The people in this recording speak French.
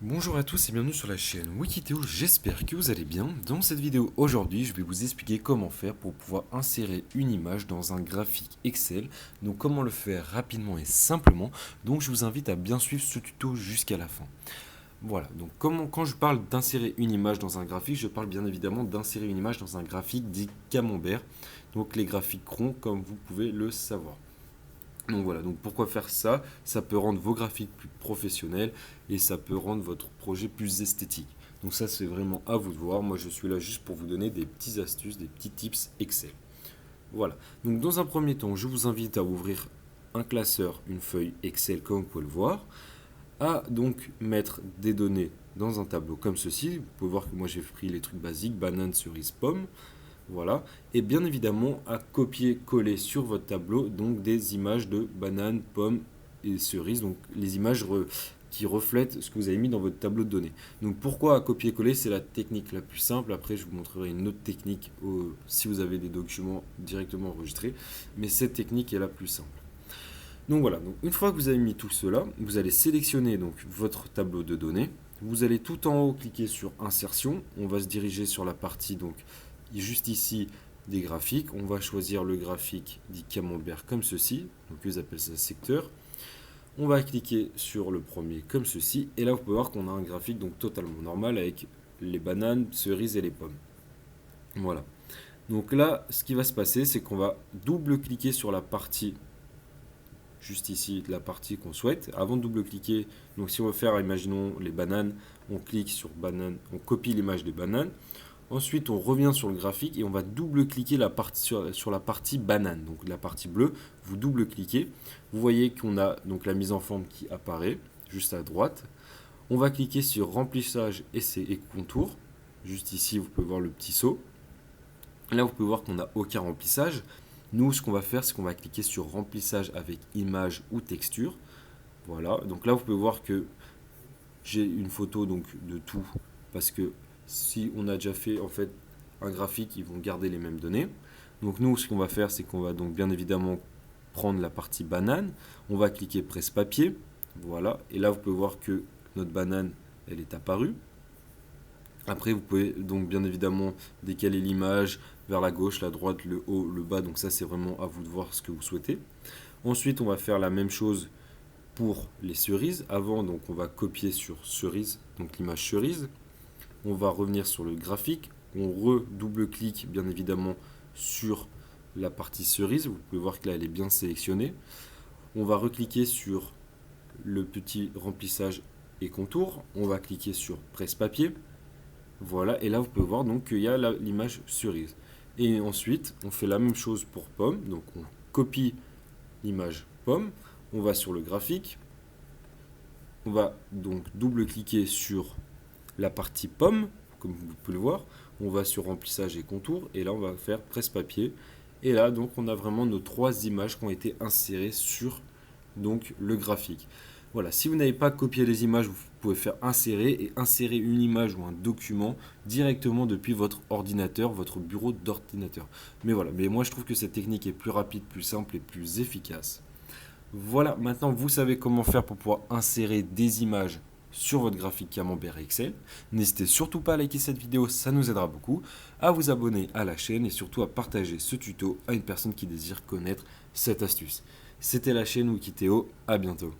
Bonjour à tous et bienvenue sur la chaîne Wikiteo, j'espère que vous allez bien. Dans cette vidéo aujourd'hui, je vais vous expliquer comment faire pour pouvoir insérer une image dans un graphique Excel. Donc comment le faire rapidement et simplement. Donc je vous invite à bien suivre ce tuto jusqu'à la fin. Voilà, donc quand je parle d'insérer une image dans un graphique, je parle bien évidemment d'insérer une image dans un graphique dit camembert. Donc les graphiques ronds comme vous pouvez le savoir. Donc voilà, donc pourquoi faire ça? Ça peut rendre vos graphiques plus professionnels et ça peut rendre votre projet plus esthétique. Donc ça c'est vraiment à vous de voir. Moi je suis là juste pour vous donner des petites astuces, des petits tips Excel. Voilà. Donc dans un premier temps, je vous invite à ouvrir un classeur, une feuille Excel comme vous pouvez le voir, à donc mettre des données dans un tableau comme ceci. Vous pouvez voir que moi j'ai pris les trucs basiques, banane, cerise, pomme. Voilà. Et bien évidemment, à copier-coller sur votre tableau donc des images de bananes, pommes et cerises. Donc les images qui reflètent ce que vous avez mis dans votre tableau de données. Donc pourquoi à copier-coller? C'est la technique la plus simple. Après, je vous montrerai une autre technique si vous avez des documents directement enregistrés. Mais cette technique est la plus simple. Donc voilà, donc une fois que vous avez mis tout cela, vous allez sélectionner donc votre tableau de données. Vous allez tout en haut cliquer sur insertion. On va se diriger sur la partie donc juste ici des graphiques. On va choisir le graphique dit camembert comme ceci. Donc ils appellent ça secteur. On va cliquer sur le premier comme ceci. Et là vous pouvez voir qu'on a un graphique donc totalement normal avec les bananes, cerises et les pommes. Voilà. Donc là, ce qui va se passer, c'est qu'on va double-cliquer sur la partie juste ici la partie qu'on souhaite. Avant de double-cliquer, donc si on veut faire, imaginons les bananes, on clique sur banane, on copie l'image des bananes. Ensuite, on revient sur le graphique et on va double-cliquer sur la partie banane, donc la partie bleue. Vous double-cliquez, vous voyez qu'on a donc la mise en forme qui apparaît juste à droite. On va cliquer sur remplissage et contour. Juste ici, vous pouvez voir le petit saut. Là, vous pouvez voir qu'on n'a aucun remplissage. Nous, ce qu'on va faire, c'est qu'on va cliquer sur remplissage avec image ou texture. Voilà, donc là, vous pouvez voir que j'ai une photo donc, de tout, parce que si on a déjà fait en fait un graphique, ils vont garder les mêmes données. Donc nous, ce qu'on va faire, c'est qu'on va donc bien évidemment prendre la partie banane. On va cliquer presse-papier. Voilà, et là, vous pouvez voir que notre banane, elle est apparue. Après, vous pouvez donc bien évidemment décaler l'image vers la gauche, la droite, le haut, le bas. Donc ça, c'est vraiment à vous de voir ce que vous souhaitez. Ensuite, on va faire la même chose pour les cerises. Avant, donc, on va copier sur cerise, donc l'image cerise. On va revenir sur le graphique. On redouble-clique bien évidemment sur la partie cerise. Vous pouvez voir que là, elle est bien sélectionnée. On va recliquer sur le petit remplissage et contour. On va cliquer sur presse-papier. Voilà, et là vous pouvez voir donc qu'il y a l'image cerise. Et ensuite, on fait la même chose pour pomme. Donc on copie l'image pomme, on va sur le graphique, on va donc double-cliquer sur la partie pomme, comme vous pouvez le voir, on va sur remplissage et contour, et là on va faire presse-papier. Et là donc on a vraiment nos trois images qui ont été insérées sur donc le graphique. Voilà, si vous n'avez pas copié les images, vous pouvez faire insérer et insérer une image ou un document directement depuis votre ordinateur, votre bureau d'ordinateur. Mais voilà, mais moi je trouve que cette technique est plus rapide, plus simple et plus efficace. Voilà, maintenant vous savez comment faire pour pouvoir insérer des images sur votre graphique Camembert Excel. N'hésitez surtout pas à liker cette vidéo, ça nous aidera beaucoup, à vous abonner à la chaîne et surtout à partager ce tuto à une personne qui désire connaître cette astuce. C'était la chaîne Wikiteo, à bientôt.